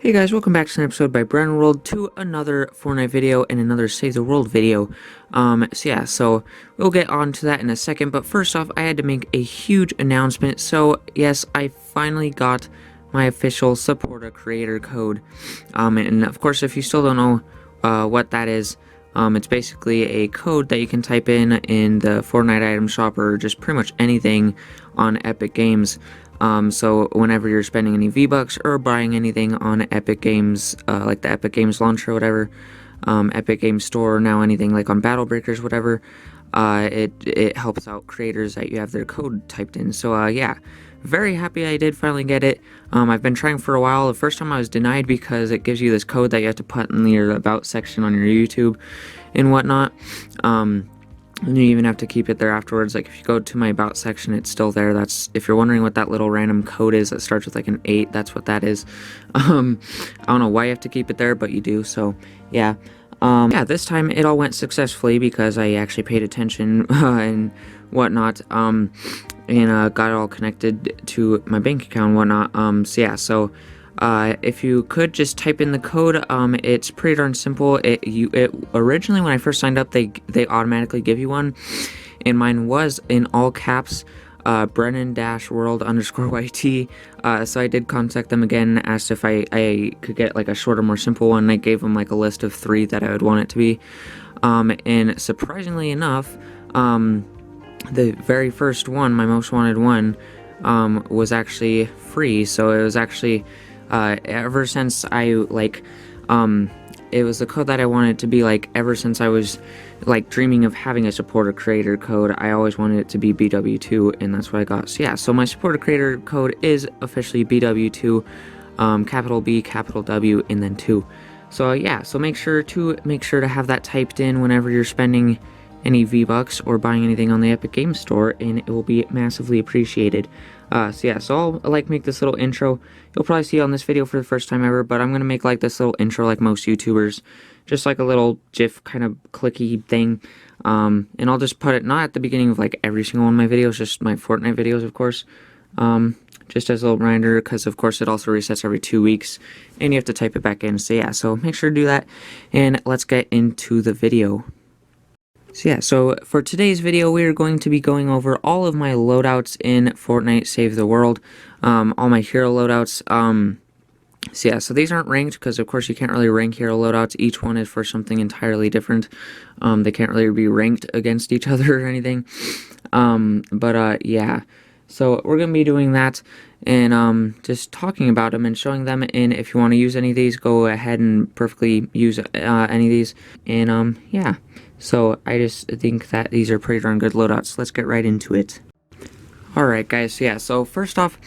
Hey guys, welcome back to an episode by Brandon World to another Fortnite video and another Save the World video. So we'll get on to that in a second, but first off, I had to make a huge announcement. So yes, I finally got my official supporter creator code. And of course, if you still don't know what that is, it's basically a code that you can type in the Fortnite item shop or just pretty much anything on Epic Games. So whenever you're spending any V-Bucks or buying anything on Epic Games, like the Epic Games launcher or whatever, Epic Games Store, now anything like on Battle Breakers, whatever, it helps out creators that you have their code typed in. So yeah, very happy I did finally get it. I've been trying for a while. The first time I was denied because it gives you this code that you have to put in your About section on your YouTube and whatnot. And you even have to keep it there afterwards. Like if you go to my About section, it's still there. That's, if you're wondering what that little random code is that starts with like an 8, that's what that is. I don't know why you have to keep it there, but you do. So yeah. Yeah, this time it all went successfully because I actually paid attention and whatnot. And got it all connected to my bank account and whatnot. So yeah, so if you could just type in the code, it's pretty darn simple. It originally, when I first signed up, they automatically give you one, and mine was in all caps, Brennan-World_YT. So I did contact them again, asked if I could get like a shorter, more simple one. I gave them like a list of 3 that I would want it to be, and surprisingly enough, the very first one, my most wanted one, was actually free. So it was actually ever since I it was the code that I wanted to be like ever since I was like dreaming of having a supporter creator code. I always wanted it to be BW2, and that's what I got. So yeah, so my supporter creator code is officially BW2, capital B, capital W, and then 2. So yeah, so make sure to have that typed in whenever you're spending any V-Bucks or buying anything on the Epic Games Store, and it will be massively appreciated. So yeah, so I'll make this little intro. You'll probably see it on this video for the first time ever, but I'm gonna make like this little intro like most YouTubers, just like a little GIF kind of clicky thing. And I'll just put it not at the beginning of like every single one of my videos, just my Fortnite videos, of course. Just as a little reminder, because of course it also resets every 2 weeks, and you have to type it back in. So yeah, so make sure to do that, and let's get into the video. So yeah, so for today's video, we are going to be going over all of my loadouts in Fortnite Save the World, all my hero loadouts. So yeah, so these aren't ranked because of course you can't really rank hero loadouts. Each one is for something entirely different. They can't really be ranked against each other or anything. Yeah, so we're gonna be doing that and just talking about them and showing them. And if you want to use any of these, go ahead and perfectly use any of these. And yeah. So I just think that these are pretty darn good loadouts. Let's get right into it. Alright guys, so yeah, so first off,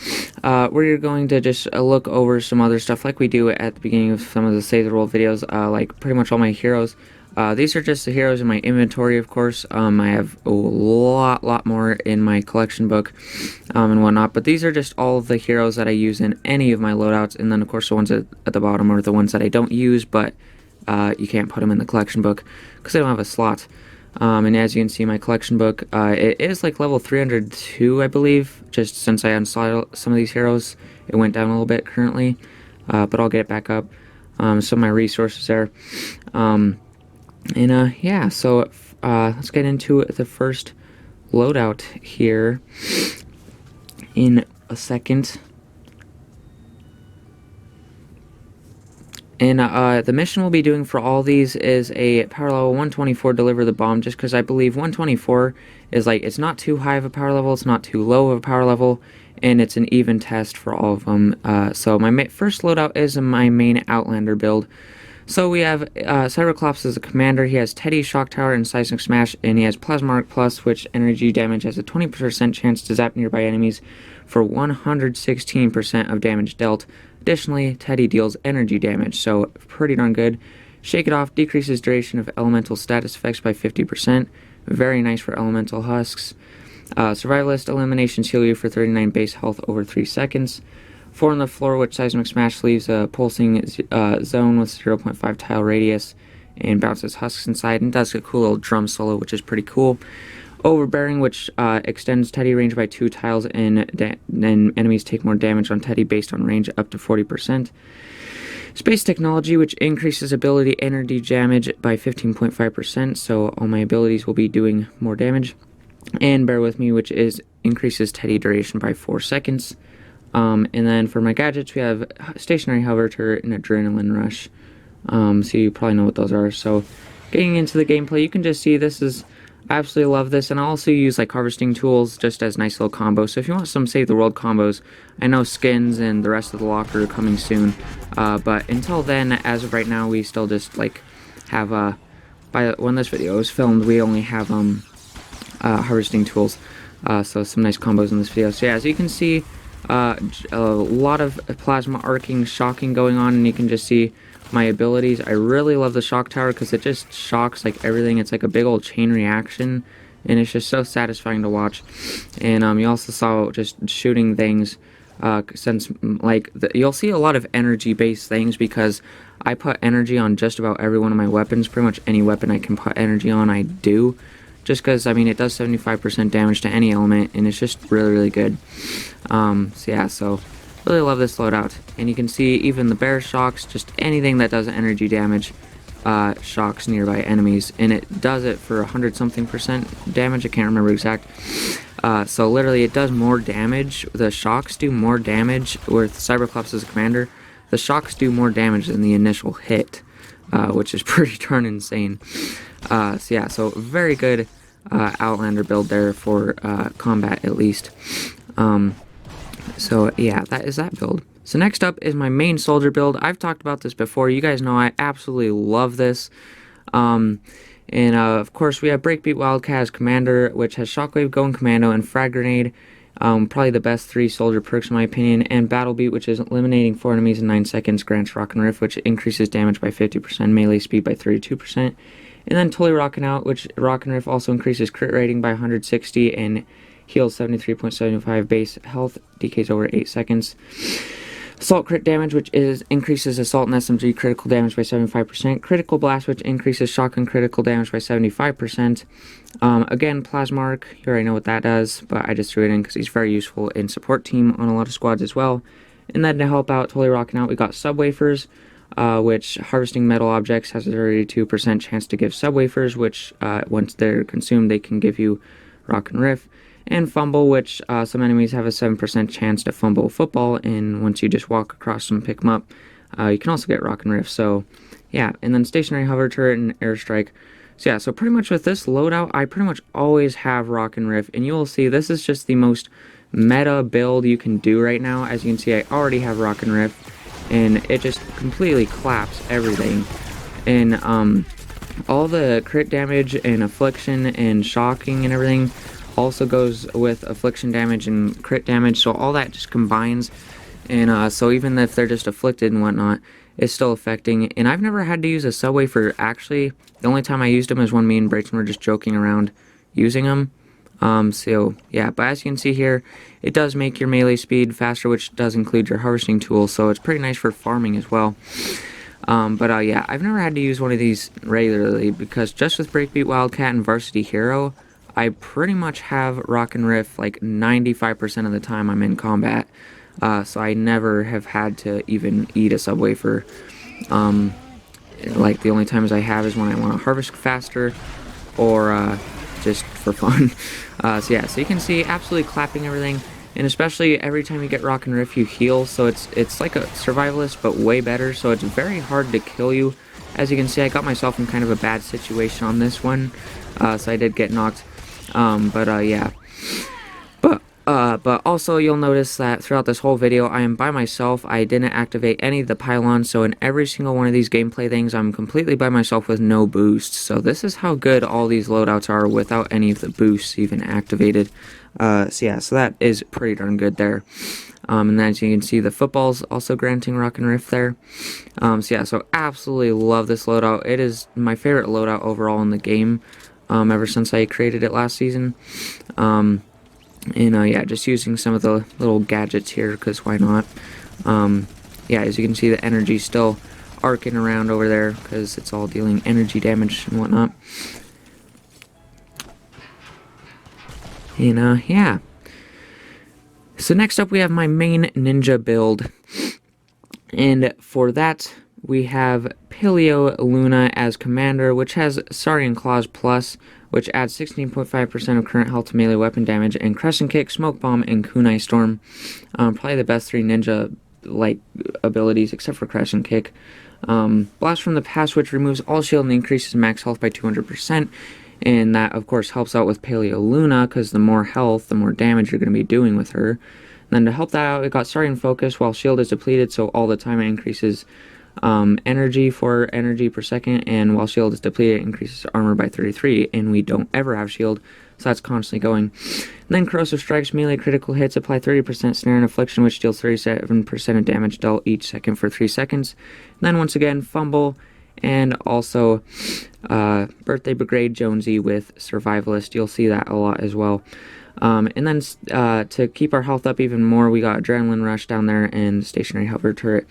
we're going to just look over some other stuff like we do at the beginning of some of the Save the World videos, like pretty much all my heroes. These are just the heroes in my inventory, of course. I have a lot more in my collection book and whatnot, but these are just all of the heroes that I use in any of my loadouts, and then of course the ones at the bottom are the ones that I don't use, but you can't put them in the collection book because they don't have a slot. And as you can see, my collection book, it is like level 302, I believe. Just since I uninstalled some of these heroes, it went down a little bit currently, but I'll get it back up. Some of my resources there. Yeah, so let's get into the first loadout here in a second. And the mission we'll be doing for all these is a power level 124, deliver the bomb, just because I believe 124 is like, it's not too high of a power level, it's not too low of a power level, and it's an even test for all of them. So my first loadout is my main Outlander build. So we have Cyberclops as a commander. He has Teddy, Shock Tower, and Seismic Smash, and he has Plasma Arc Plus, which energy damage has a 20% chance to zap nearby enemies for 116% of damage dealt. Additionally, Teddy deals energy damage, so pretty darn good. Shake It Off decreases duration of elemental status effects by 50%. Very nice for elemental husks. Survivalist eliminations heal you for 39 base health over 3 seconds. 4 on the floor, which Seismic Smash leaves a pulsing zone with 0.5 tile radius and bounces husks inside, and does a cool little drum solo, which is pretty cool. Overbearing, which extends Teddy range by 2 tiles, and enemies take more damage on Teddy based on range up to 40%. Space technology, which increases ability energy damage by 15.5%, so all my abilities will be doing more damage. And bear with me, which is increases Teddy duration by 4 seconds. And then for my gadgets, we have stationary hover turret and adrenaline rush. So you probably know what those are. So getting into the gameplay, you can just see this is, I absolutely love this, and I also use like harvesting tools just as nice little combos. So if you want some save the world combos, I know skins and the rest of the locker are coming soon, but until then, as of right now, we still just like have when this video is filmed, we only have harvesting tools. So some nice combos in this video. So yeah, as you can see, a lot of plasma arcing, shocking going on, and you can just see my abilities. I really love the shock tower because it just shocks like everything. It's like a big old chain reaction, and it's just so satisfying to watch. And you also saw just shooting things, since like you'll see a lot of energy based things because I put energy on just about every one of my weapons. Pretty much any weapon I can put energy on, I do, just because I mean it does 75% damage to any element, and it's just really good. So yeah, so really love this loadout. And you can see even the bear shocks, just anything that does energy damage shocks nearby enemies, and it does it for 100-something% damage. I can't remember exact. So literally it does more damage. The shocks do more damage with Cyberclops as a commander. The shocks do more damage than the initial hit, which is pretty darn insane. So yeah, so very good Outlander build there for combat at least. So yeah, that is that build. So next up is my main soldier build. I've talked about this before. You guys know I absolutely love this. And of course we have Breakbeat Wildcat as commander, which has Shockwave, Going Commando, and Frag Grenade. Probably the best 3 soldier perks in my opinion. And Battle Beat, which is eliminating 4 enemies in 9 seconds, grants Rock and Riff, which increases damage by 50%, melee speed by 32%. And then Totally Rockin' Out, which Rock and Riff also increases crit rating by 160 and heals 73.75 base health, decays over 8 seconds. Assault crit damage, which increases assault and SMG critical damage by 75%. Critical blast, which increases shotgun critical damage by 75%. Again, Plasma Arc, you already know what that does, but I just threw it in because he's very useful in support team on a lot of squads as well. And then to help out, Totally Rockin' Out, we got Subwafers, which harvesting metal objects has a 32% chance to give subwafers, which once they're consumed, they can give you Rock and Riff. And Fumble, which some enemies have a 7% chance to fumble a football, and once you just walk across them and pick them up, you can also get Rock and Riff. So yeah, and then Stationary Hover Turret and Airstrike. So yeah, so pretty much with this loadout, I pretty much always have Rock and Riff, and you will see this is just the most meta build you can do right now. As you can see, I already have Rock and Riff, and it just completely claps everything. And all the crit damage and affliction and shocking and everything also goes with affliction damage and crit damage, so all that just combines. And so even if they're just afflicted and whatnot, it's still affecting. And I've never had to use a Subwoofer. Actually, the only time I used them is when me and Brayton were just joking around using them. So yeah, but as you can see here, it does make your melee speed faster, which does include your harvesting tool, so it's pretty nice for farming as well. But yeah, I've never had to use one of these regularly because just with Breakbeat Wildcat and Varsity Hero, I pretty much have Rock and Riff like 95% of the time I'm in combat. So I never have had to even eat a Subwoofer. Like the only times I have is when I want to harvest faster or just for fun. So yeah, so you can see absolutely clapping everything, and especially every time you get Rock and Riff you heal, so it's like a survivalist but way better, so it's very hard to kill you. As you can see, I got myself in kind of a bad situation on this one, so I did get knocked. Yeah. But also you'll notice that throughout this whole video I am by myself. I didn't activate any of the pylons, so in every single one of these gameplay things I'm completely by myself with no boosts. So this is how good all these loadouts are without any of the boosts even activated. So yeah, so that is pretty darn good there. And then as you can see, the football's also granting Rock and Riff there. So yeah, so absolutely love this loadout. It is my favorite loadout overall in the game. Ever since I created it last season. Yeah, just using some of the little gadgets here, because why not? Yeah, as you can see, the energy's still arcing around over there, because it's all dealing energy damage and whatnot. And, yeah. So next up, we have my main ninja build. And for that we have Paleo Luna as commander, which has Saurian Claws Plus, which adds 16.5% of current health to melee weapon damage, and Crescent Kick, Smoke Bomb, and Kunai Storm. Probably the best 3 ninja like abilities, except for Crescent Kick. Blast from the Past, which removes all shield and increases max health by 200%. And that, of course, helps out with Paleo Luna, because the more health, the more damage you're going to be doing with her. And then to help that out, it got Saurian Focus while shield is depleted, so all the time it increases energy per second, and while shield is depleted, it increases armor by 33, and we don't ever have shield, so that's constantly going. And then Corrosive Strikes, melee critical hits, apply 30% snare and affliction, which deals 37% of damage dealt each second for 3 seconds. And then once again, Fumble, and also Birthday Brigade Jonesy with Survivalist. You'll see that a lot as well. And then to keep our health up even more, we got Adrenaline Rush down there and Stationary Hover Turret.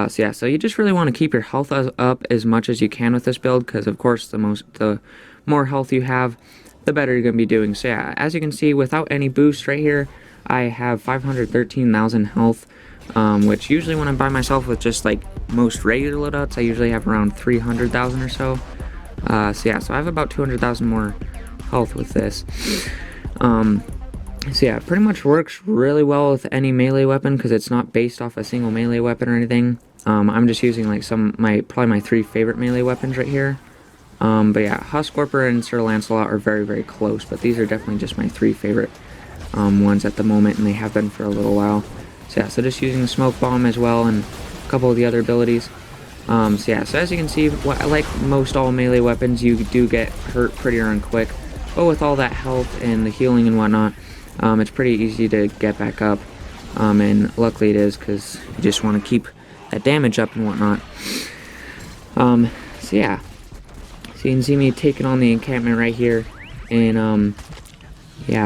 So you just really want to keep your health up as much as you can with this build, because of course the more health you have, the better you're going to be doing. So yeah, as you can see, without any boost right here, I have 513,000 health, which usually when I'm by myself with just like most regular loadouts, I usually have around 300,000 or so. So I have about 200,000 more health with this. So yeah, it pretty much works really well with any melee weapon, because it's not based off a single melee weapon or anything. I'm just using like probably my 3 favorite melee weapons right here. But yeah, Huskorper and Sir Lancelot are very, very close, but these are definitely just my 3 favorite ones at the moment, and they have been for a little while. So yeah, so just using the Smoke Bomb as well, and a couple of the other abilities. So as you can see, like most all melee weapons, you do get hurt pretty darn quick. But with all that health and the healing and whatnot, it's pretty easy to get back up. And luckily it is, because you just want to keep that damage up and whatnot. So you can see me taking on the encampment right here. And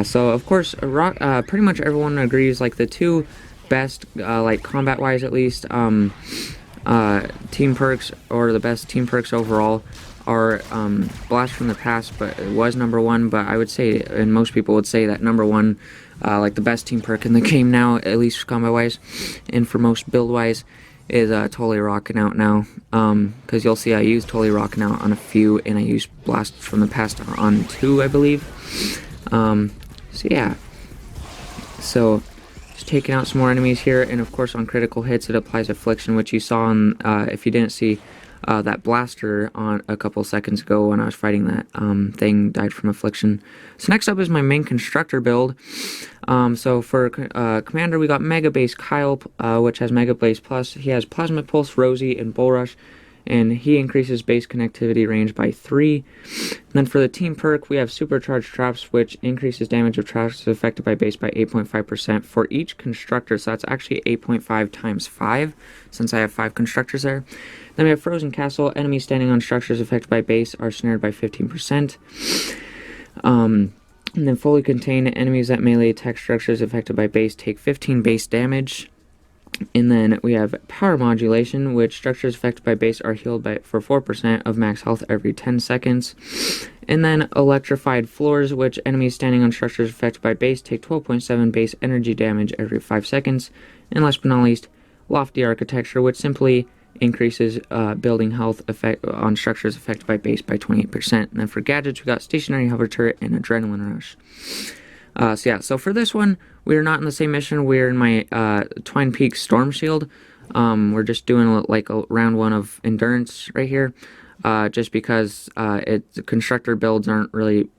so of course, pretty much everyone agrees, like the 2 best, like combat-wise at least, team perks, or the best team perks overall, are Blast from the Past, but it was number 1, but I would say, and most people would say, that number 1, like the best team perk in the game now, at least combat-wise, and for most build-wise, is Totally Rockin' Out now, because you'll see I use Totally Rockin' Out on a few, and I use Blast from the Past on 2, I believe. So just taking out some more enemies here, and of course on critical hits it applies Affliction, which you saw on, if you didn't see, that blaster on a couple seconds ago when I was fighting that thing died from Affliction. So next up is my main constructor build. So for commander, we got Mega Base Kyle, which has Mega Base Plus. He has Plasma Pulse, Rosie, and Bull Rush, and he increases base connectivity range by 3. And then for the team perk, we have Supercharged Traps, which increases damage of traps affected by base by 8.5% for each constructor. So that's actually 8.5 times 5, since I have 5 constructors there. Then we have Frozen Castle. Enemies standing on structures affected by base are snared by 15%. And then Fully Contained. Enemies that melee attack structures affected by base take 15 base damage. And then we have Power Modulation, which structures affected by base are healed for 4% of max health every 10 seconds. And then Electrified Floors, which enemies standing on structures affected by base take 12.7 base energy damage every 5 seconds. And last but not least, Lofty Architecture, which simply increases building health effect on structures affected by base by 28%. And then for gadgets, we got Stationary Hover Turret and Adrenaline Rush. So for this one, we're not in the same mission. We're in my Twine Peak Storm Shield. We're just doing like a round 1 of Endurance right here, just because constructor builds aren't really,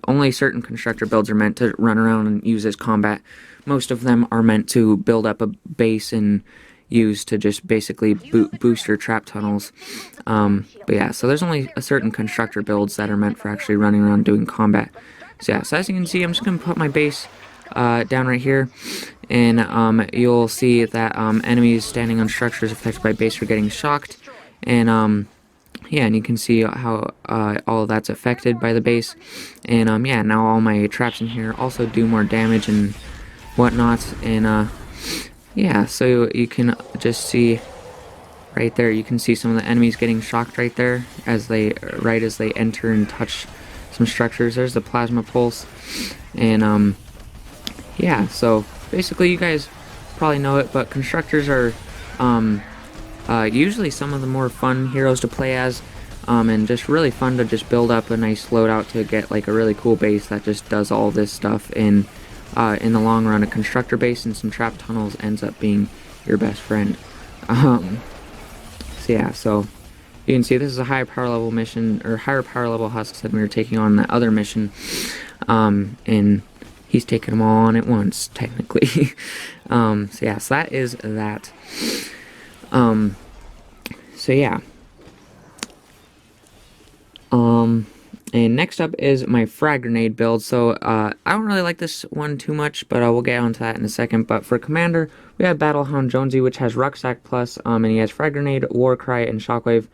only certain constructor builds are meant to run around and use as combat. Most of them are meant to build up a base and use to just basically boost your trap tunnels. So there's only a certain constructor builds that are meant for actually running around doing combat. So as you can see, I'm just going to put my base down right here, and you'll see that enemies standing on structures affected by base are getting shocked, and and you can see how all of that's affected by the base, and now all my traps in here also do more damage and whatnot, and so you can just see right there, you can see some of the enemies getting shocked right there as they enter and touch some structures. There's the Plasma Pulse, and so basically you guys probably know it, but constructors are usually some of the more fun heroes to play as, and just really fun to just build up a nice loadout to get like a really cool base that just does all this stuff. In the long run, a constructor base and some trap tunnels ends up being your best friend. So yeah, so you can see this is a higher power level mission, or higher power level husks than we were taking on that other mission, and he's taking them all on at once, technically. So yeah, so that is that. So yeah. And next up is my frag grenade build. So I don't really like this one too much, but we'll get onto that in a second. But for commander, we have Battlehound Jonesy, which has Rucksack Plus, and he has frag grenade, war cry, and shockwave.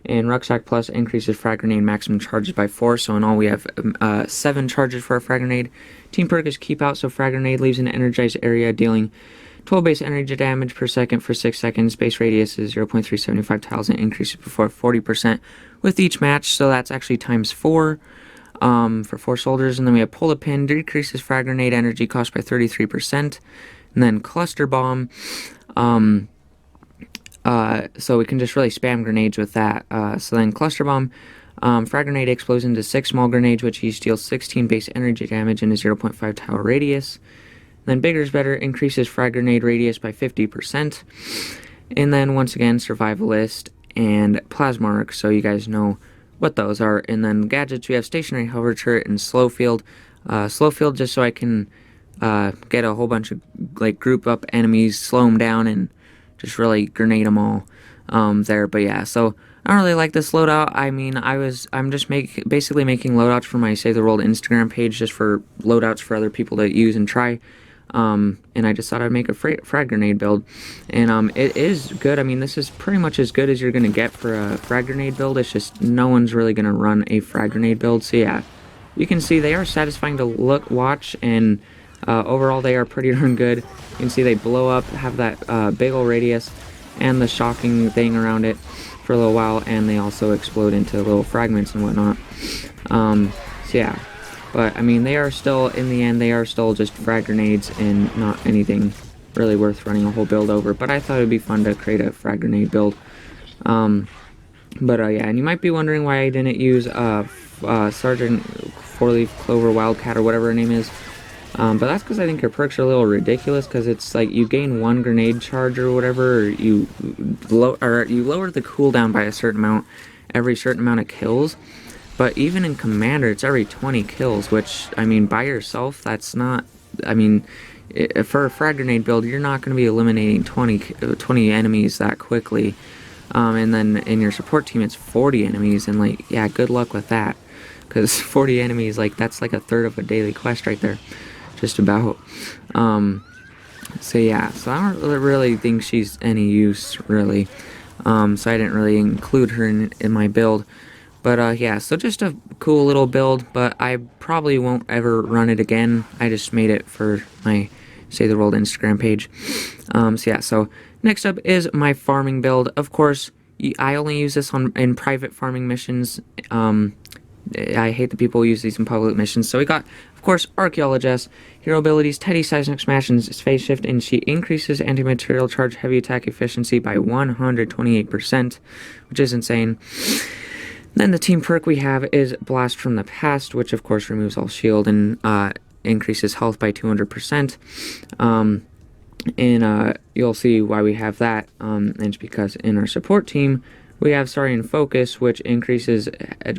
And Rucksack Plus increases frag grenade maximum charges by 4. So in all, we have 7 charges for a frag grenade. Team perk is keep out, so frag grenade leaves an energized area, dealing 12 base energy damage per second for 6 seconds. Base radius is 0.375 tiles and increases before 40% with each match. So that's actually times 4 for 4 soldiers. And then we have pull a pin, decreases frag grenade energy cost by 33%. And then cluster bomb. So we can just really spam grenades with that. So then cluster bomb. Frag grenade explodes into 6 small grenades, which each deals 16 base energy damage in a 0.5 tile radius. Then bigger is better, increases frag grenade radius by 50%. And then once again, survivalist and plasma arc, so you guys know what those are. And then gadgets, we have stationary hover turret and slow field. Slow field just so I can get a whole bunch of like group up enemies, slow them down, and just really grenade them all there. But yeah, so I don't really like this loadout. I mean, I'm just basically making loadouts for my Save the World Instagram page, just for loadouts for other people to use and try. And I just thought I'd make a frag grenade build, and it is good. I mean, this is pretty much as good as you're gonna get for a frag grenade build. It's just no one's really gonna run a frag grenade build. So yeah, you can see they are satisfying to watch, and overall they are pretty darn good. You can see they blow up, have that big ol' radius, and the shocking thing around it for a little while, and they also explode into little fragments and whatnot. So yeah. But, I mean, they are still, in the end, they are still just frag grenades and not anything really worth running a whole build over. But I thought it would be fun to create a frag grenade build. Yeah, and you might be wondering why I didn't use Sergeant Four-Leaf Clover Wildcat or whatever her name is. But that's because I think her perks are a little ridiculous, because it's like you gain 1 grenade charge or whatever, or you lower the cooldown by a certain amount every certain amount of kills. But even in Commander, it's every 20 kills, which, I mean, by yourself, that's not, I mean, for a frag grenade build, you're not going to be eliminating 20 enemies that quickly. And then in your support team, it's 40 enemies, and, like, yeah, good luck with that. Because 40 enemies, like, that's like a third of a daily quest right there. Just about. So, yeah, so I don't really think she's any use, really. So I didn't really include her in my build. But yeah, so just a cool little build, but I probably won't ever run it again. I just made it for my Save the World Instagram page. So yeah, so next up is my farming build. Of course, I only use this in private farming missions. I hate that people use these in public missions. So we got, of course, Archaeologist, hero abilities, Teddy, Seismic Smash, and Phase Shift, and she increases anti-material charge heavy attack efficiency by 128%, which is insane. Then the team perk we have is Blast from the Past, which of course removes all shield and increases health by 200%. And you'll see why we have that. And it's because in our support team, we have Saurian Focus, which increases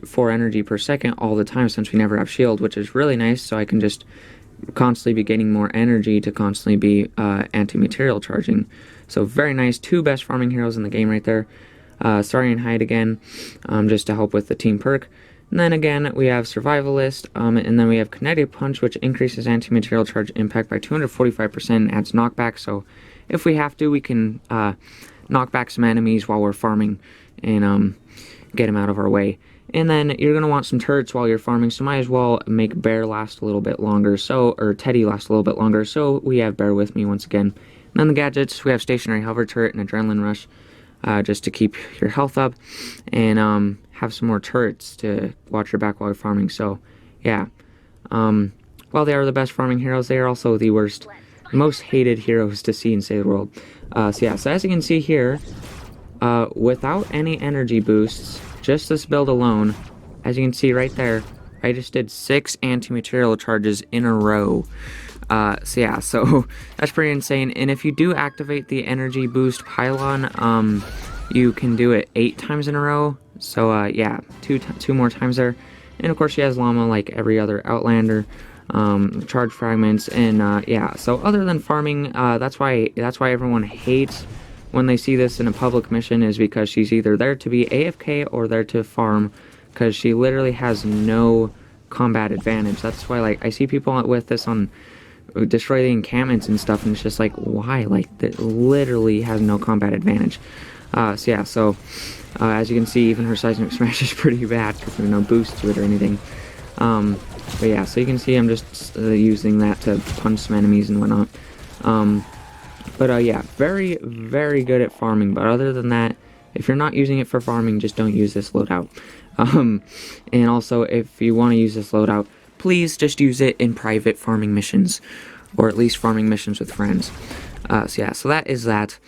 4 energy per second all the time since we never have shield, which is really nice, so I can just constantly be getting more energy to constantly be anti-material charging. So very nice. 2 best farming heroes in the game right there. Saurian Hide again, just to help with the team perk. And then again, we have Survivalist, and then we have Kinetic Punch, which increases anti-material charge impact by 245% and adds knockback. So if we have to, we can knock back some enemies while we're farming and get them out of our way. And then you're going to want some turrets while you're farming, so might as well make Bear last a little bit longer, or Teddy last a little bit longer. So we have Bear with me once again. And then the gadgets, we have Stationary Hover Turret and Adrenaline Rush. Just to keep your health up, and have some more turrets to watch your back while you're farming. So, yeah. While they are the best farming heroes, they are also the most hated heroes to see in Save the World. So yeah, so as you can see here, without any energy boosts, just this build alone, as you can see right there, I just did 6 anti-material charges in a row. So yeah, so that's pretty insane. And if you do activate the energy boost pylon, you can do it 8 times in a row. So yeah, two more times there. And of course she has llama like every other outlander, charge fragments, and yeah. So other than farming, that's why everyone hates when they see this in a public mission, is because she's either there to be AFK or there to farm, because she literally has no combat advantage. That's why, like, I see people with this on destroy the encampments and stuff, and it's just like, why? Like, that literally has no combat advantage. So yeah, so as you can see, even her seismic smash is pretty bad because there's no boost to it or anything. But yeah, so you can see I'm just using that to punch some enemies and whatnot. But yeah, very, very good at farming. But other than that, if you're not using it for farming, just don't use this loadout. And also, if you want to use this loadout, please just use it in private farming missions, or at least farming missions with friends. So yeah, so that is that.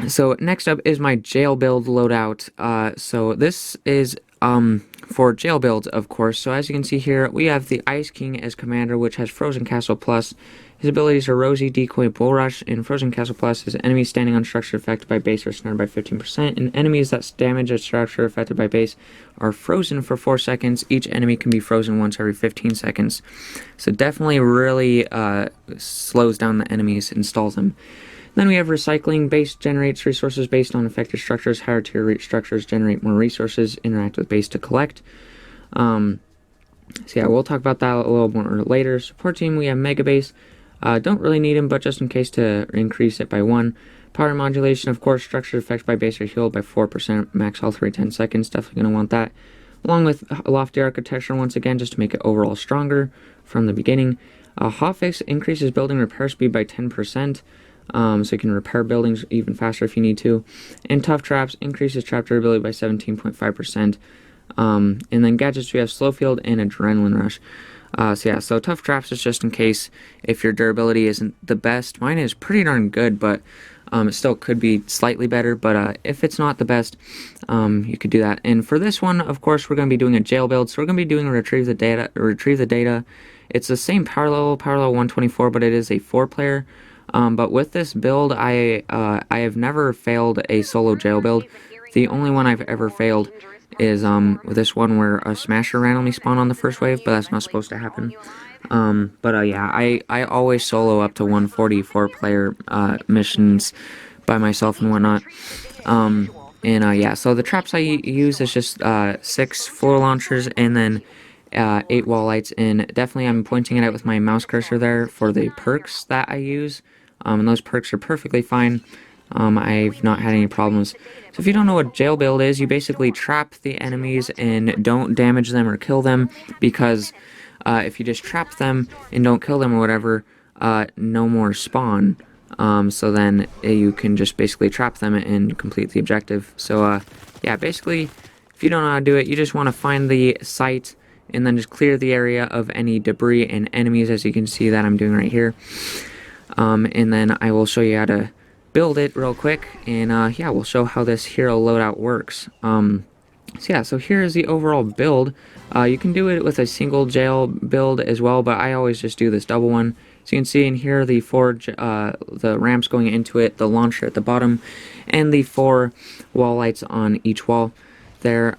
So next up is my jail build loadout. So this is for jail builds, of course. So as you can see here, we have the Ice King as commander, which has Frozen Castle Plus. His abilities are Rosie, Decoy, Bull Rush, and Frozen Castle Plus is enemies standing on structure affected by base are snared by 15%, and enemies that damage a structure affected by base are frozen for 4 seconds. Each enemy can be frozen once every 15 seconds. So definitely really slows down the enemies and stalls them. Then we have recycling. Base generates resources based on affected structures. Higher tier structures generate more resources. Interact with base to collect. So yeah, we'll talk about that a little more later. Support team, we have Mega Base. Don't really need him, but just in case to increase it by 1. Power modulation, of course, structure effects by base are healed by 4%, max health rate 10 seconds, definitely going to want that. Along with lofty architecture, once again, just to make it overall stronger from the beginning. Hotfix increases building repair speed by 10%, so you can repair buildings even faster if you need to. And Tough Traps increases trap durability by 17.5%. And then gadgets, we have Slow Field and Adrenaline Rush. So yeah, so Tough Traps is just in case if your durability isn't the best. Mine is pretty darn good, but it still could be slightly better. But if it's not the best, you could do that. And for this one, of course, we're going to be doing a jail build. So we're going to be doing a retrieve the data. It's the same power level 124, but it is a 4-player. But with this build, I have never failed a solo jail build. The only one I've ever failed is this one where a smasher randomly spawned on the first wave, but that's not supposed to happen. Yeah, I always solo up to 144 player missions by myself and whatnot. Yeah, so the traps I use is just 6 floor launchers and then 8 wall lights, and definitely I'm pointing it out with my mouse cursor there for the perks that I use, and those perks are perfectly fine. I've not had any problems. So if you don't know what jail build is, you basically trap the enemies and don't damage them or kill them, because if you just trap them and don't kill them or whatever, no more spawn. So then you can just basically trap them and complete the objective. So yeah, basically, if you don't know how to do it, you just want to find the site and then just clear the area of any debris and enemies, as you can see that I'm doing right here. And then I will show you how to build it real quick, and yeah, we'll show how this hero loadout works. So yeah, so here is the overall build. You can do it with a single jail build as well, but I always just do this double one. So you can see in here the the ramps going into it, the launcher at the bottom, and the 4 wall lights on each wall there.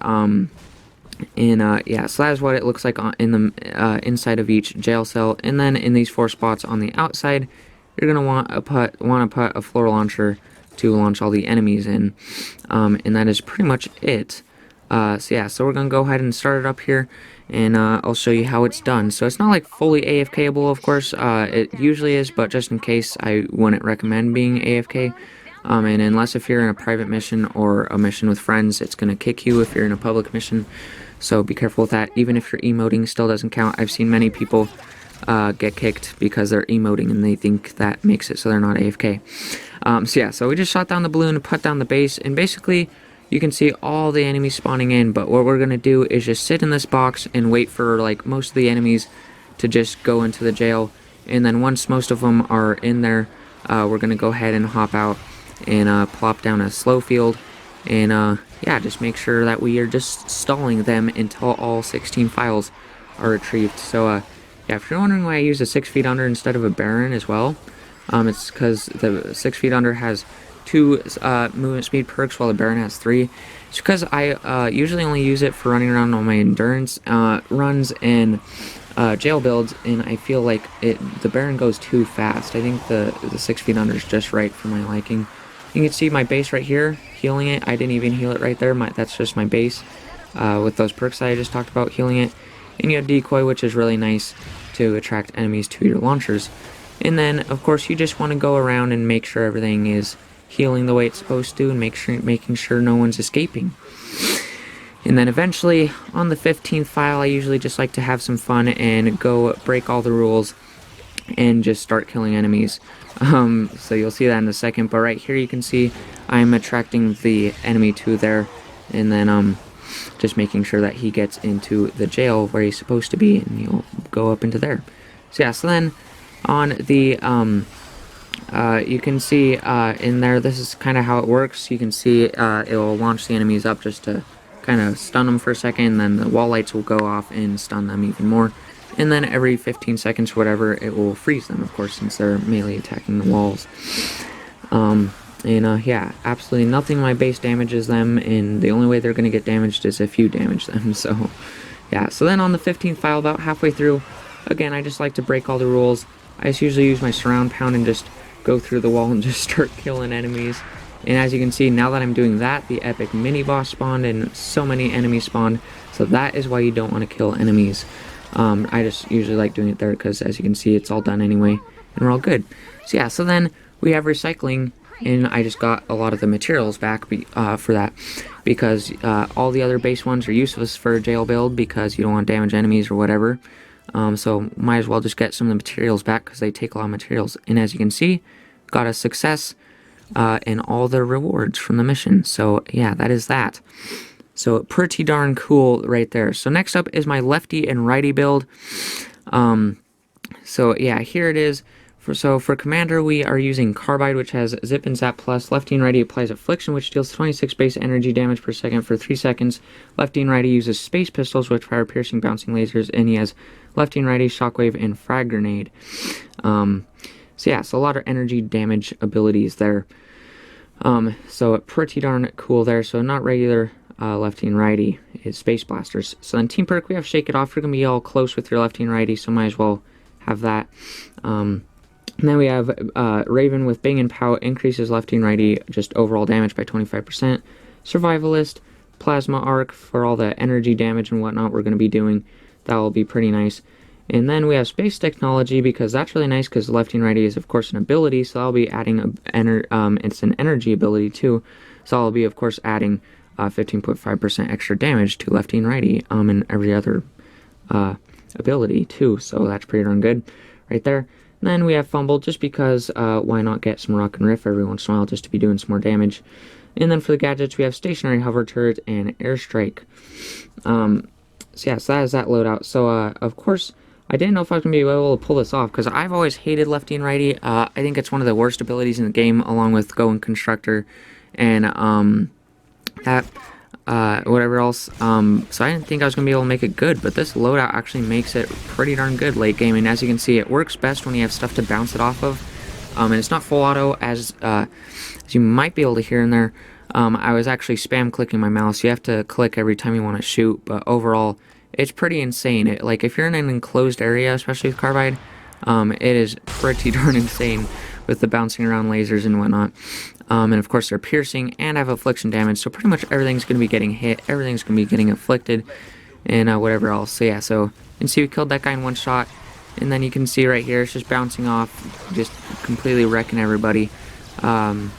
Yeah, so that is what it looks like in the inside of each jail cell, and then in these 4 spots on the outside, you're gonna want to put a floor launcher to launch all the enemies in, and that is pretty much it. So yeah, so we're gonna go ahead and start it up here, and I'll show you how it's done. So it's not like fully AFKable, of course. It usually is, but just in case, I wouldn't recommend being AFK. And unless if you're in a private mission or a mission with friends, it's gonna kick you if you're in a public mission. So be careful with that. Even if your emoting still doesn't count, I've seen many people get kicked because they're emoting and they think that makes it so they're not AFK. So yeah, so we just shot down the balloon, put down the base, and basically you can see all the enemies spawning in, but what we're gonna do is just sit in this box and wait for like most of the enemies to just go into the jail, and then once most of them are in there, we're gonna go ahead and hop out and plop down a slow field, and yeah, just make sure that we are just stalling them until all 16 files are retrieved. So yeah, if you're wondering why I use a 6 feet under instead of a Baron as well, it's because the 6 feet under has 2 movement speed perks while the Baron has 3. It's because I usually only use it for running around on my endurance runs and jail builds, and I feel like the Baron goes too fast. I think the 6 feet under is just right for my liking. You can see my base right here, healing it. I didn't even heal it right there. That's just my base with those perks that I just talked about, healing it. And you have Decoy, which is really nice to attract enemies to your launchers. And then, of course, you just want to go around and make sure everything is healing the way it's supposed to, and making sure no one's escaping. And then eventually, on the 15th file, I usually just like to have some fun and go break all the rules and just start killing enemies. So you'll see that in a second, but right here you can see I'm attracting the enemy to there, and then just making sure that he gets into the jail where he's supposed to be, and he'll go up into there. So yeah, so then on the you can see in there, this is kind of how it works. You can see it will launch the enemies up just to kind of stun them for a second, and then the wall lights will go off and stun them even more. And then every 15 seconds or whatever, it will freeze them, of course, since they're melee attacking the walls. Yeah, absolutely nothing in my base damages them, and the only way they're going to get damaged is if you damage them. So yeah, so then on the 15th file, about halfway through, again, I just like to break all the rules. I just usually use my surround pound and just go through the wall and just start killing enemies. And as you can see, now that I'm doing that, the epic mini boss spawned and so many enemies spawned. So that is why you don't want to kill enemies. I just usually like doing it there because, as you can see, it's all done anyway, and we're all good. So yeah, so then we have recycling, and I just got a lot of the materials back for that, because all the other base ones are useless for a jail build because you don't want to damage enemies or whatever. So might as well just get some of the materials back because they take a lot of materials. And as you can see, got a success and all the rewards from the mission. So yeah, that is that. So pretty darn cool right there. So next up is my lefty and righty build. So yeah, here it is. For commander, we are using Carbide, which has Zip and Zap plus. Lefty and righty applies Affliction, which deals 26 base energy damage per second for 3 seconds. Lefty and righty uses Space Pistols, which fire piercing, bouncing lasers, and he has lefty and righty Shockwave and Frag Grenade. So yeah, so a lot of energy damage abilities there. So pretty darn cool there. So not regular lefty and righty, is Space Blasters. So then team perk, we have Shake It Off. You're going to be all close with your lefty and righty, so might as well have that. And then we have Raven with Bang and Pout, increases lefty and righty just overall damage by 25%. Survivalist, Plasma Arc for all the energy damage and whatnot we're going to be doing. That will be pretty nice. And then we have Space Technology, because that's really nice, because lefty and righty is of course an ability, so I'll be adding it's an energy ability too. So I'll be of course adding 15.5% extra damage to lefty and righty and every other ability too. So that's pretty darn good right there. And then we have Fumble, just because why not get some Rock and Riff every once in a while just to be doing some more damage. And then for the gadgets, we have Stationary Hover Turret and Airstrike. So yeah, so that is that loadout. So of course, I didn't know if I was going to be able to pull this off, because I've always hated lefty and righty. I think it's one of the worst abilities in the game, along with Go and Constructor and whatever else. So I didn't think I was going to be able to make it good, but this loadout actually makes it pretty darn good late game. And as you can see, it works best when you have stuff to bounce it off of. And it's not full auto, as you might be able to hear in there. I was actually spam clicking my mouse. You have to click every time you want to shoot, but overall, it's pretty insane. Like, if you're in an enclosed area, especially with Carbide, it is pretty darn insane with the bouncing around lasers and whatnot. And of course, they're piercing and have affliction damage, so pretty much everything's going to be getting hit, everything's going to be getting afflicted, and whatever else. So yeah, so you can see we killed that guy in one shot, and then you can see right here, it's just bouncing off, just completely wrecking everybody. So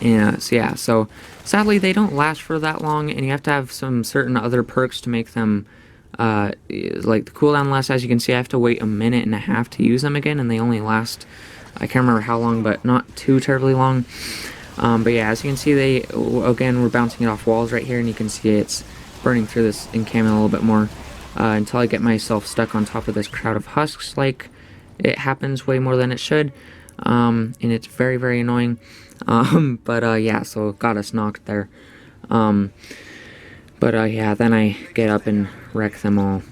yeah, so sadly they don't last for that long, and you have to have some certain other perks to make them like the cooldown lasts. As you can see, I have to wait a minute and a half to use them again, and they only last, I can't remember how long, but not too terribly long. But yeah, as you can see, they again we're bouncing it off walls right here, and you can see it's burning through this encampment a little bit more until I get myself stuck on top of this crowd of husks, like it happens way more than it should. and it's very, very annoying. But yeah, so it got us knocked there. But yeah, then I get up and wreck them all.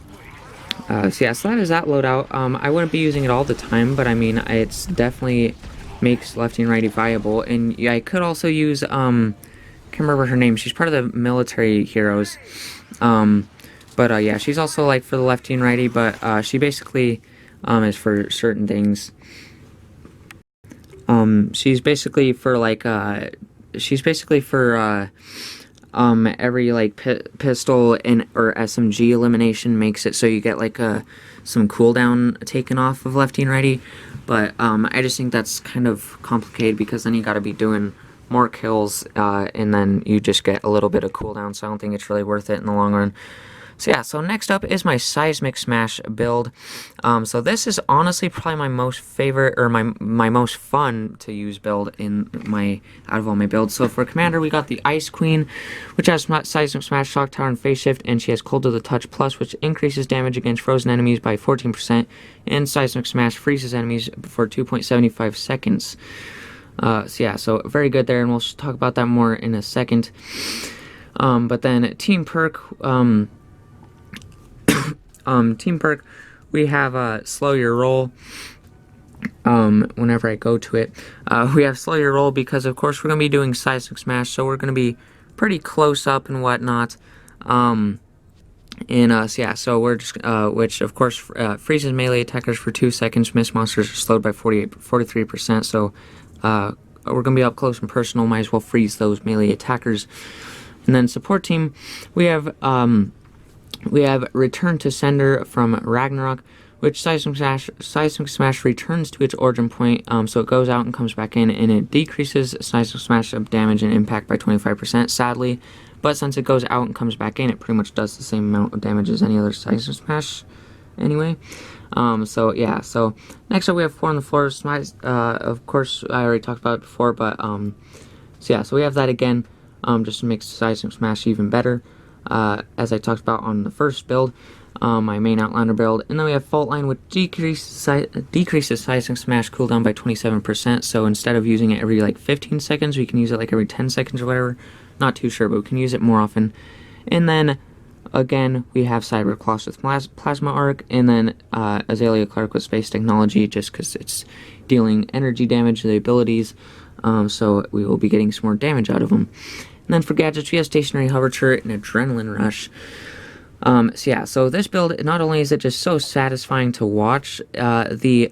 So yeah, so that is that loadout. I wouldn't be using it all the time, but I mean, it's definitely makes lefty and righty viable. And yeah, I could also use, can't remember her name. She's part of the military heroes. But yeah, she's also like for the lefty and righty, but she basically is for certain things. She's basically for like every like pistol and or SMG elimination makes it so you get like some cooldown taken off of lefty and righty. But I just think that's kind of complicated because then you got to be doing more kills and then you just get a little bit of cooldown, so I don't think it's really worth it in the long run. So yeah, so next up is my Seismic Smash build. So this is honestly probably my most favorite, or my most fun to use build out of all my builds. So for Commander, we got the Ice Queen, which has Seismic Smash, Shock Tower, and Phase Shift, and she has Cold to the Touch Plus, which increases damage against frozen enemies by 14%, and Seismic Smash freezes enemies for 2.75 seconds. So yeah, so very good there, and we'll talk about that more in a second. But then Team Perk, Team Perk, we have Slow Your Roll. Whenever I go to it, we have Slow Your Roll because, of course, we're going to be doing Seismic Smash, so we're going to be pretty close up and whatnot. So yeah, so we're just, which, of course, freezes melee attackers for 2 seconds. Miss monsters are slowed by 43%, so we're going to be up close and personal. Might as well freeze those melee attackers. And then Support Team, we have Return to Sender from Ragnarok, which Seismic Smash returns to its origin point, so it goes out and comes back in, and it decreases Seismic Smash damage and impact by 25%, sadly. But since it goes out and comes back in, it pretty much does the same amount of damage as any other Seismic Smash anyway. So yeah, so next up we have 4 on the floor. Of course, I already talked about it before, but so yeah, so we have that again, just to make Seismic Smash even better. As I talked about on the first build, my main outliner build. And then we have Fault Line, which decreases Seismic Smash cooldown by 27%, so instead of using it every like 15 seconds, we can use it like every 10 seconds or whatever. Not too sure, but we can use it more often. And then, again, we have Cyber Colossus with Plasma Arc, and then Azalea Clark with Space Technology, just because it's dealing energy damage to the abilities, so we will be getting some more damage out of them. And then for gadgets, we have Stationary Hover Turret and Adrenaline Rush. So yeah, so this build, not only is it just so satisfying to watch the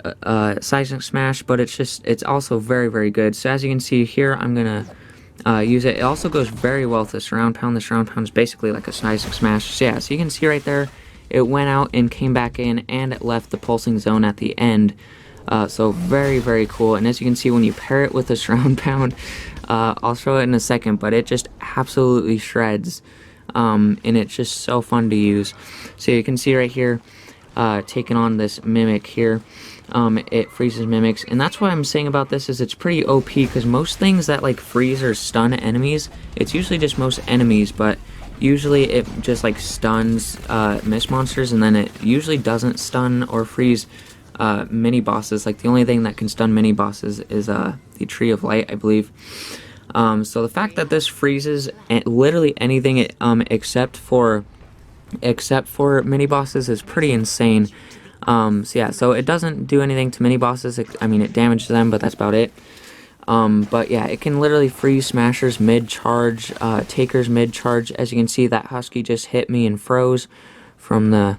Seismic Smash, but it's also very, very good. So as you can see here, I'm going to use it. It also goes very well with the Surround Pound. The Surround Pound is basically like a Seismic Smash. So yeah, so you can see right there, it went out and came back in, and it left the pulsing zone at the end. So very, very cool. And as you can see, when you pair it with the Surround Pound, I'll show it in a second, but it just absolutely shreds, and it's just so fun to use. So you can see right here, taking on this Mimic here, it freezes mimics, and that's what I'm saying about this is it's pretty OP, because most things that like freeze or stun enemies, it's usually just most enemies, but usually it just like stuns miss monsters, and then it usually doesn't stun or freeze mini bosses. Like the only thing that can stun mini bosses is the Tree of Light, I believe. So the fact that this freezes literally anything except for mini bosses is pretty insane. So yeah, so it doesn't do anything to mini bosses. I mean, it damages them, but that's about it. But yeah, it can literally freeze smashers mid-charge, takers mid-charge. As you can see, that Husky just hit me and froze from the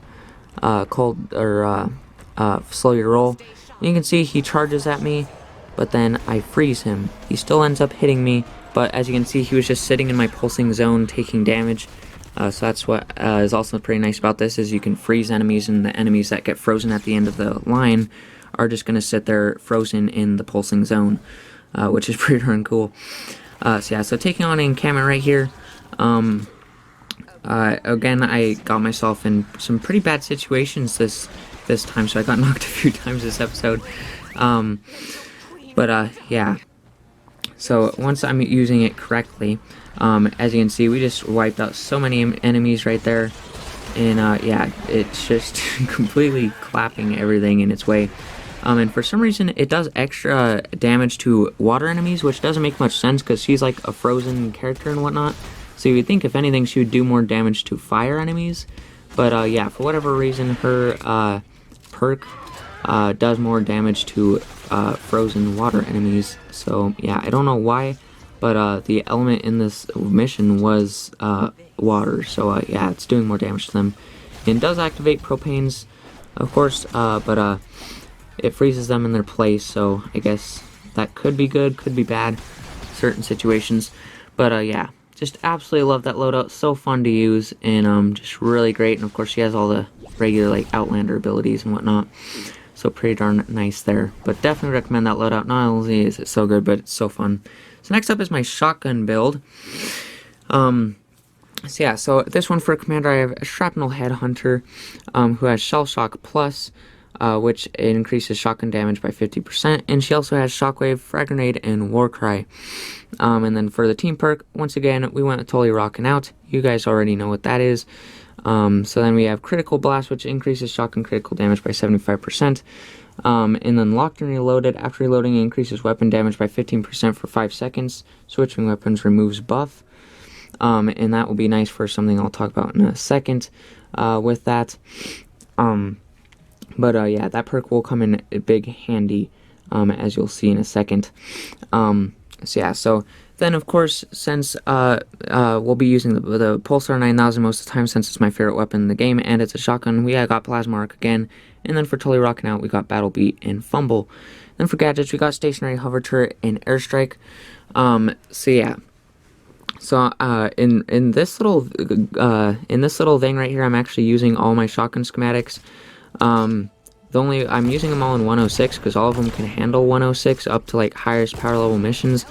Slow Your Roll. And you can see he charges at me, but then I freeze him. He still ends up hitting me, but as you can see, he was just sitting in my pulsing zone taking damage. So that's what is also pretty nice about this, is you can freeze enemies, and the enemies that get frozen at the end of the line are just going to sit there frozen in the pulsing zone, which is pretty darn cool. So yeah, so taking on encampment right here. Again, I got myself in some pretty bad situations this time, so I got knocked a few times this episode. Yeah. So once I'm using it correctly, as you can see, we just wiped out so many enemies right there, and yeah, it's just completely clapping everything in its way. And for some reason, it does extra damage to water enemies, which doesn't make much sense because she's like a frozen character and whatnot. So you would think, if anything, she would do more damage to fire enemies. But yeah, for whatever reason, her perk does more damage to frozen water enemies. So yeah, I don't know why, but the element in this mission was water. So yeah, it's doing more damage to them. And it does activate propanes, of course, but it freezes them in their place. So I guess that could be good, could be bad, certain situations. But yeah. Just absolutely love that loadout. So fun to use, and just really great. And of course, she has all the regular like Outlander abilities and whatnot. So pretty darn nice there. But definitely recommend that loadout. Not only is it so good, but it's so fun. So next up is my shotgun build. So yeah, so this one for Commander, I have a Shrapnel Headhunter, who has Shell Shock Plus, which increases shotgun damage by 50%, and she also has Shockwave, Frag Grenade, and Warcry. And then for the team perk, once again, we went Totally Rockin' Out. You guys already know what that is. So then we have Critical Blast, which increases shotgun critical damage by 75%. And then Locked and Reloaded. After reloading, it increases weapon damage by 15% for 5 seconds. Switching weapons removes buff. And that will be nice for something I'll talk about in a second with that. But yeah, that perk will come in big handy, as you'll see in a second. So yeah, so then of course, since we'll be using the Pulsar 9000 most of the time, since it's my favorite weapon in the game and it's a shotgun, we got Plasma Arc again. And then for Totally Rockin' Out, we got Battle Beat and Fumble. Then for gadgets, we got Stationary Hover Turret and Airstrike. So yeah. So in this little thing right here, I'm actually using all my shotgun schematics. I'm using them all in 106 because all of them can handle 106 up to like highest power level missions.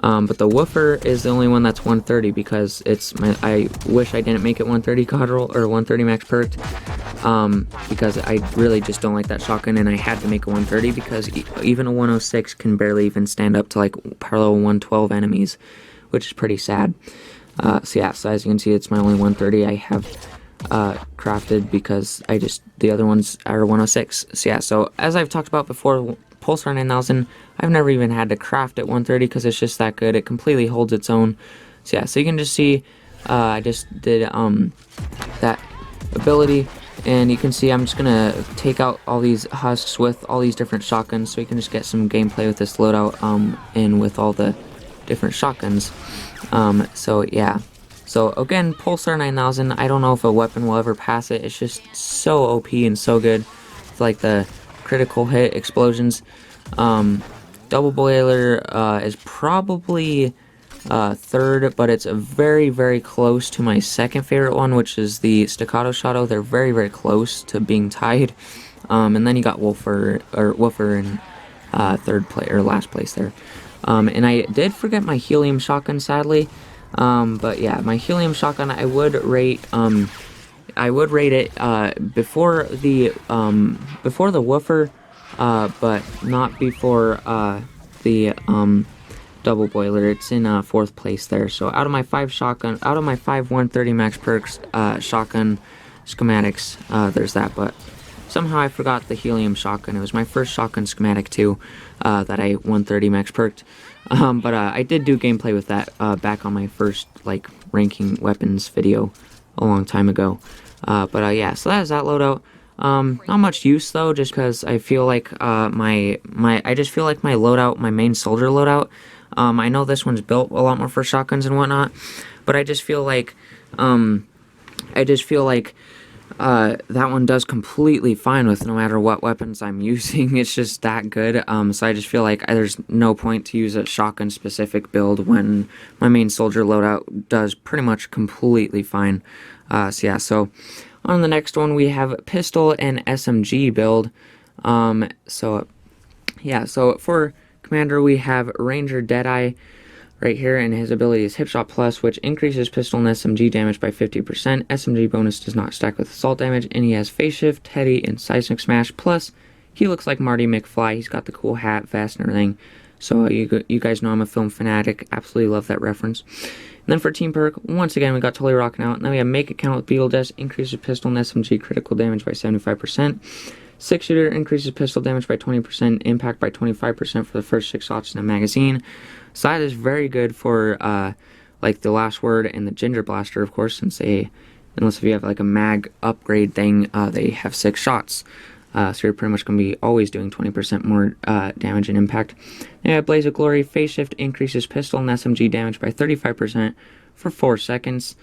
But the Woofer is the only one that's 130 because I wish I didn't make it 130 cod roll or 130 max perked. Because I really just don't like that shotgun, and I had to make a 130 because even a 106 can barely even stand up to like power level 112 enemies, which is pretty sad. So yeah, so as you can see, it's my only 130 I have crafted because the other ones are 106. So yeah, so as I've talked about before, Pulsar 9000, I've never even had to craft at 130 because it's just that good. It completely holds its own. So yeah, so you can just see I just did that ability, and you can see I'm just gonna take out all these husks with all these different shotguns so you can just get some gameplay with this loadout and with all the different shotguns. So yeah. So again, Pulsar 9000, I don't know if a weapon will ever pass it. It's just so OP and so good. It's like the critical hit explosions. Double Boiler is probably third, but it's very, very close to my second favorite one, which is the Staccato Shadow. They're very, very close to being tied. And then you got Woofer in last place there. And I did forget my Helium Shotgun, sadly. But yeah, my Helium Shotgun, I would rate it before the Woofer, but not before the Double Boiler. It's in 4th place there. So out of my 5 130 max perks shotgun schematics, there's that. But somehow I forgot the Helium Shotgun. It was my first shotgun schematic too, that I 130 max perked. But I did do gameplay with that back on my first like ranking weapons video a long time ago. But yeah, so that is that loadout. Not much use though, just because I feel like I just feel like my loadout, my main soldier loadout. I know this one's built a lot more for shotguns and whatnot, but I just feel like that one does completely fine with no matter what weapons I'm using. It's just that good. So I just feel like there's no point to use a shotgun specific build when my main soldier loadout does pretty much completely fine. So yeah, so on the next one we have pistol and SMG build. So yeah, so for commander we have Ranger Deadeye right here, and his ability is Hipshot Plus, which increases pistol and SMG damage by 50%. SMG bonus does not stack with assault damage, and he has Phase Shift, Teddy, and Seismic Smash. Plus, he looks like Marty McFly. He's got the cool hat, vest, and everything. So you guys know I'm a film fanatic. Absolutely love that reference. And then for team perk, once again, we got Totally Rockin' Out. And then we have Make It Count with Beetle Dust, increases pistol and SMG critical damage by 75%. 6-shooter increases pistol damage by 20%, impact by 25% for the first 6 shots in a magazine. So that is very good for like the last word and the ginger blaster, of course, since unless if you have like a mag upgrade thing, they have 6 shots. So you're pretty much going to be always doing 20% more damage and impact. Yeah, Blaze of Glory, phase shift increases pistol and SMG damage by 35% for 4 seconds.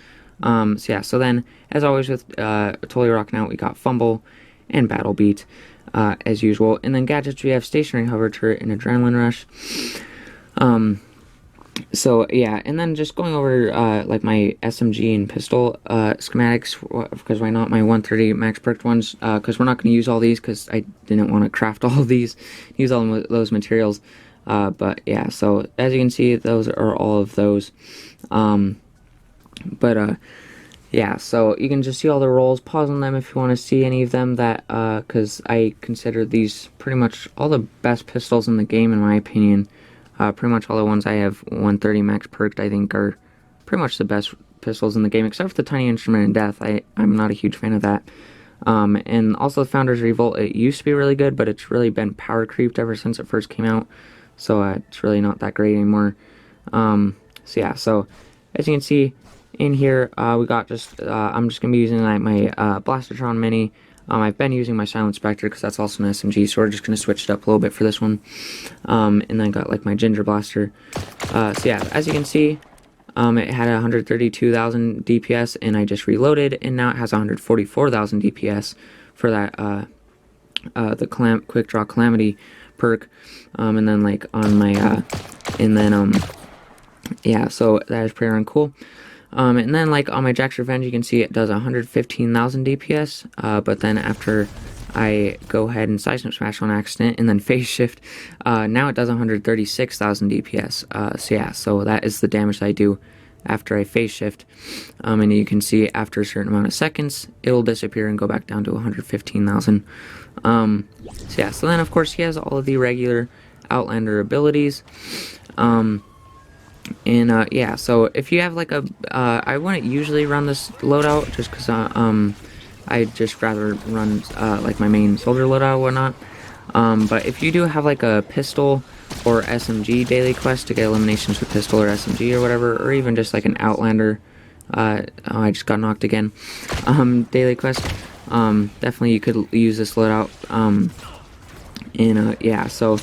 So then, as always with Totally Rockin' Out, we got Fumble and Battle Beat, as usual. And then gadgets, we have Stationary Hover Turret and Adrenaline Rush. And then just going over like my SMG and pistol schematics, because why not my 130 max perked ones, because we're not going to use all these because I didn't want to craft all of these, use all of those materials. But yeah, so as you can see, those are all of those. Yeah, so you can just see all the rolls, pause on them if you want to see any of them, that because I consider these pretty much all the best pistols in the game in my opinion. Pretty much all the ones I have 130 max perked I think are pretty much the best pistols in the game, except for the Tiny Instrument in Death. I'm not a huge fan of that. And also the Founder's Revolt, it used to be really good, but it's really been power creeped ever since it first came out. So it's really not that great anymore. So as you can see in here, we got just, I'm just going to be using like my Blastertron Mini. I've been using my Silent Spectre because that's also an SMG, so we're just going to switch it up a little bit for this one. And then got like my Ginger Blaster. As you can see, it had 132,000 DPS, and I just reloaded, and now it has 144,000 DPS for that, the Quick Draw Calamity perk. And then like on my, so that is pretty darn cool. And then like on my Jack's Revenge, you can see it does 115,000 DPS, but then after I go ahead and Seismic Smash on accident and then phase shift, now it does 136,000 DPS. So that is the damage that I do after I phase shift. And you can see after a certain amount of seconds, it'll disappear and go back down to 115,000. So then of course he has all of the regular Outlander abilities. So if you have like a, I wouldn't usually run this loadout just because I'd just rather run like my main soldier loadout or whatnot. But if you do have like a pistol or SMG daily quest to get eliminations with pistol or SMG or whatever, or even just like an Outlander, I just got knocked again, daily quest, definitely you could use this loadout. So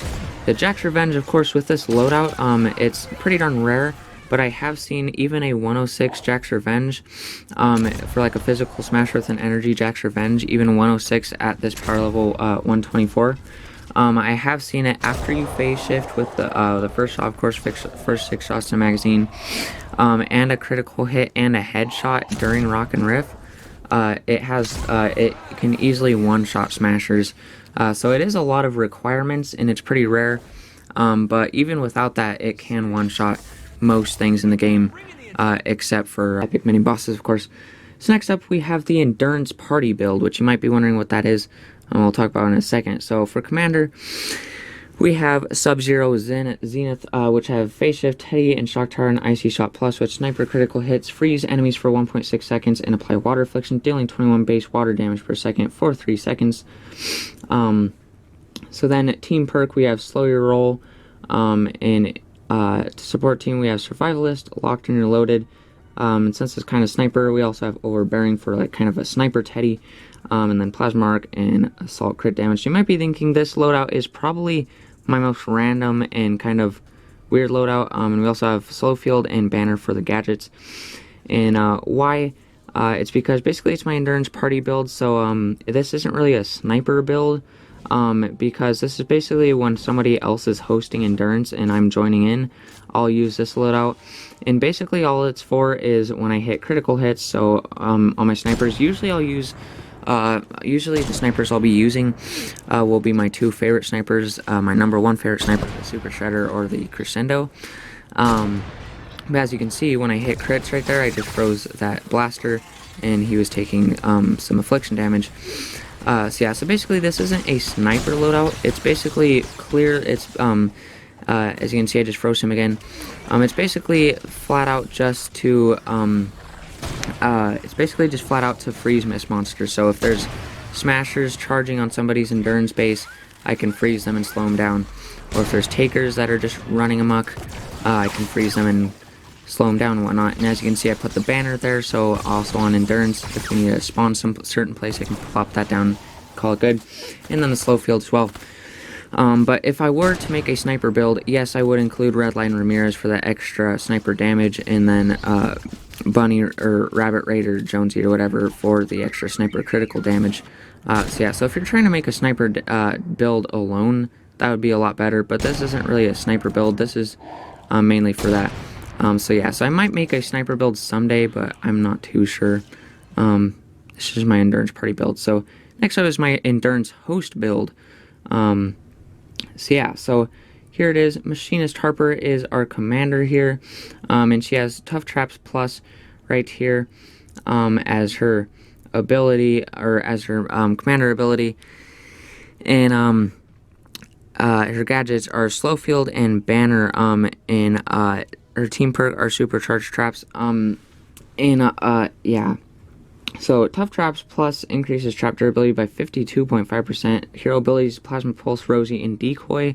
the Jack's Revenge, of course, with this loadout, it's pretty darn rare, but I have seen even a 106 Jack's Revenge, for like a physical smash with an energy Jack's Revenge, even 106 at this power level 124. I have seen it after you phase shift with the first shot, of course, first 6 shots in a magazine, and a critical hit and a headshot during Rock and Riff. It can easily one-shot smashers. So it is a lot of requirements, and it's pretty rare, but even without that, it can one-shot most things in the game, except for epic mini-bosses, of course. So next up, we have the Endurance Party build, which you might be wondering what that is, and we'll talk about in a second. So for Commander, we have Sub-Zero, Zenith, which have Phase Shift, Teddy, and Shock Tower, and Icy Shot Plus, which sniper critical hits, freeze enemies for 1.6 seconds, and apply Water Affliction, dealing 21 base water damage per second for 3 seconds. So then Team Perk, we have Slow Your Roll, and to support team, we have Survivalist, Locked and Reloaded, and since it's kind of sniper, we also have Overbearing for like kind of a sniper Teddy, and then Plasma Arc and Assault Crit Damage. You might be thinking this loadout is probably my most random and kind of weird loadout, and we also have Slow Field and Banner for the gadgets. And why? It's because basically it's my Endurance Party build, so this isn't really a sniper build, because this is basically when somebody else is hosting Endurance and I'm joining in, I'll use this loadout. And basically all it's for is when I hit critical hits, so on my snipers, usually I'll use usually the snipers I'll be using will be my 2 favorite snipers. My number 1 favorite sniper, the Super Shredder or the Crescendo. But as you can see, when I hit crits right there, I just froze that blaster, and he was taking some affliction damage. So basically this isn't a sniper loadout. It's basically clear. It's as you can see, I just froze him again. It's basically flat out just to freeze miss monsters. So if there's smashers charging on somebody's endurance base, I can freeze them and slow them down. Or if there's takers that are just running amok, I can freeze them and slow them down and whatnot. And as you can see, I put the banner there, so also on endurance, if we need to spawn some certain place, I can plop that down, call it good. And then the slow field as well. But if I were to make a sniper build, yes, I would include Redline Ramirez for that extra sniper damage, and then Bunny or Rabbit Raider, Jonesy or whatever for the extra sniper critical damage. So yeah, so if you're trying to make a sniper build alone, that would be a lot better, but this isn't really a sniper build. This is mainly for that. So yeah, so I might make a sniper build someday, but I'm not too sure. This is my endurance party build. So next up is my endurance host build. So yeah, so here it is. Machinist Harper is our commander here, and she has Tough Traps Plus right here as her ability, or as her commander ability, and her gadgets are Slow Field and Banner, and her team perk are Supercharged Traps, yeah. So, Tough Traps Plus increases trap durability by 52.5%. Hero abilities, Plasma Pulse, Rosie, and Decoy.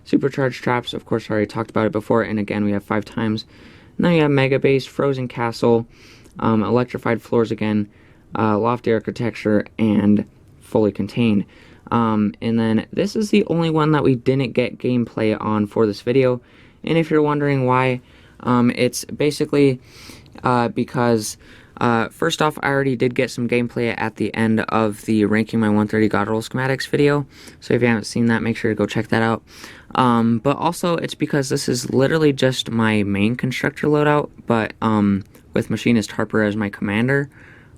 Supercharged Traps, of course, I already talked about it before, and again, we have 5 times. And then you have Mega Base, Frozen Castle, Electrified Floors again, Lofty Architecture, and Fully Contained. And then this is the only one that we didn't get gameplay on for this video. And if you're wondering why, it's basically because... first off, I already did get some gameplay at the end of the Ranking My 130 God Roll Schematics video, so if you haven't seen that, make sure to go check that out. But also, it's because this is literally just my main constructor loadout, but with Machinist Harper as my commander,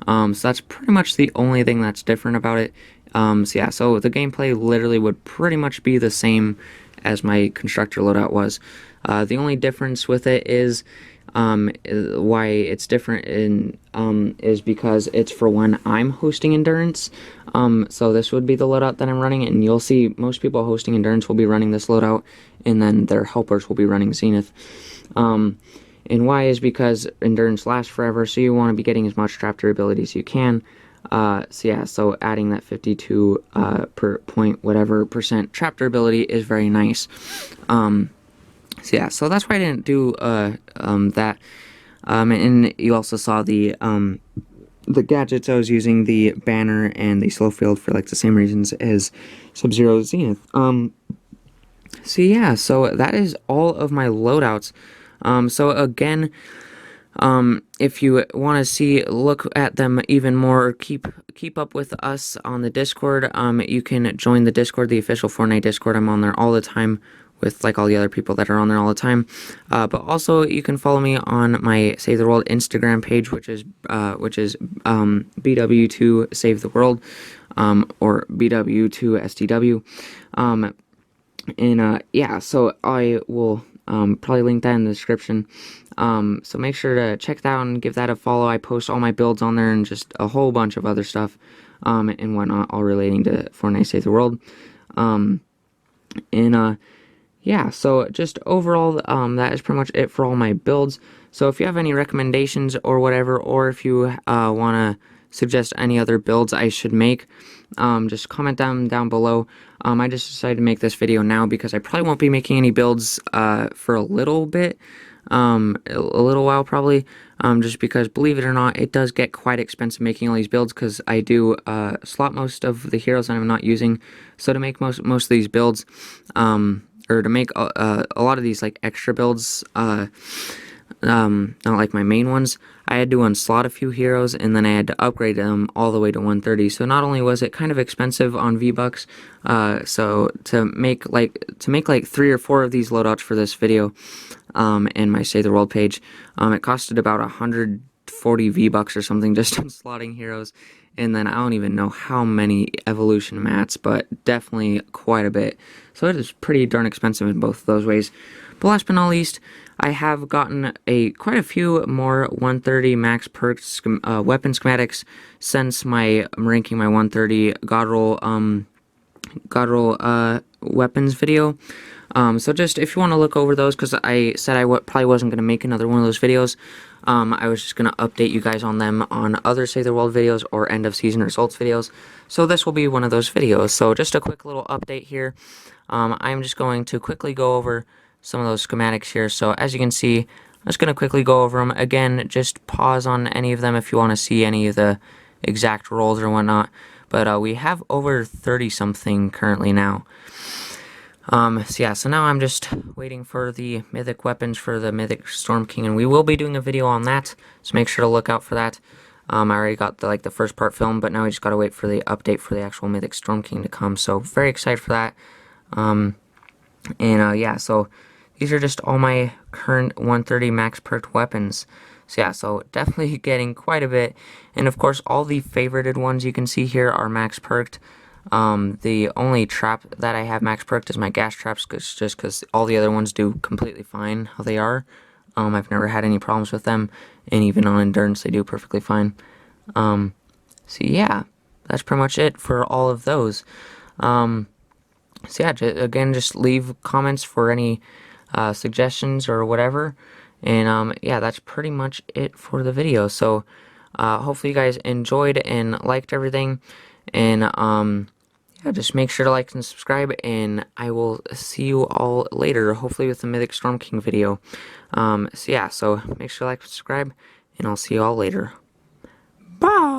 so that's pretty much the only thing that's different about it. So yeah, so the gameplay literally would pretty much be the same as my constructor loadout was. The only difference with it is why it's different is because it's for when I'm hosting endurance. So this would be the loadout that I'm running, and you'll see most people hosting endurance will be running this loadout, and then their helpers will be running Zenith. And why is because endurance lasts forever, so you want to be getting as much trap durability as you can. So yeah, so adding that 52 per point whatever percent trap durability is very nice. So yeah, so that's why I didn't do that. And you also saw the gadgets I was using, the banner and the slow field, for like the same reasons as Sub-Zero Zenith. So yeah, so that is all of my loadouts. So again, if you want to look at them even more, keep up with us on the Discord, you can join the Discord, the official Fortnite Discord. I'm on there all the time with like all the other people that are on there all the time. But also you can follow me on my Save the World Instagram page, which is BW2 Save the World, or BW2 STW. Yeah, so I will probably link that in the description. So make sure to check that out and give that a follow. I post all my builds on there and just a whole bunch of other stuff and whatnot, all relating to Fortnite Save the World. Yeah, so just overall, that is pretty much it for all my builds. So if you have any recommendations or whatever, or if you want to suggest any other builds I should make, just comment them down below. I just decided to make this video now because I probably won't be making any builds for a little bit, a little while probably, just because, believe it or not, it does get quite expensive making all these builds, because I do slot most of the heroes that I'm not using. So to make most of these builds, or to make a lot of these like extra builds, not like my main ones, I had to unslot a few heroes, and then I had to upgrade them all the way to 130. So not only was it kind of expensive on V-Bucks, so to make like 3 or 4 of these loadouts for this video, and my Save the World page, it costed about 140 V-Bucks or something just on slotting heroes. And then I don't even know how many evolution mats, but definitely quite a bit. So it is pretty darn expensive in both of those ways. But last but not least, I have gotten quite a few more 130 max perks weapon schematics since my Ranking My 130 God Roll weapons video. So just if you want to look over those, because I said I probably wasn't going to make another one of those videos, I was just going to update you guys on them on other Save the World videos or end of season results videos. So this will be one of those videos. So just a quick little update here. I'm just going to quickly go over some of those schematics here. So as you can see, I'm just going to quickly go over them. Again, just pause on any of them if you want to see any of the exact roles or whatnot. But we have over 30 something currently now. So yeah, so now I'm just waiting for the mythic weapons for the mythic Storm King, and we will be doing a video on that, so make sure to look out for that. I already got the first part filmed, but now we just gotta wait for the update for the actual mythic Storm King to come, so very excited for that. Yeah, so these are just all my current 130 max perked weapons. So yeah, so definitely getting quite a bit, and of course all the favorited ones you can see here are max perked. The only trap that I have max perked is my gas traps, just because all the other ones do completely fine how they are. I've never had any problems with them, and even on endurance they do perfectly fine. So yeah, that's pretty much it for all of those. So yeah, again, just leave comments for any suggestions or whatever, and yeah, that's pretty much it for the video. So hopefully you guys enjoyed and liked everything. And yeah, just make sure to like and subscribe, and I will see you all later, hopefully with the Mythic Storm King video. So yeah, so make sure to like and subscribe, and I'll see you all later. Bye!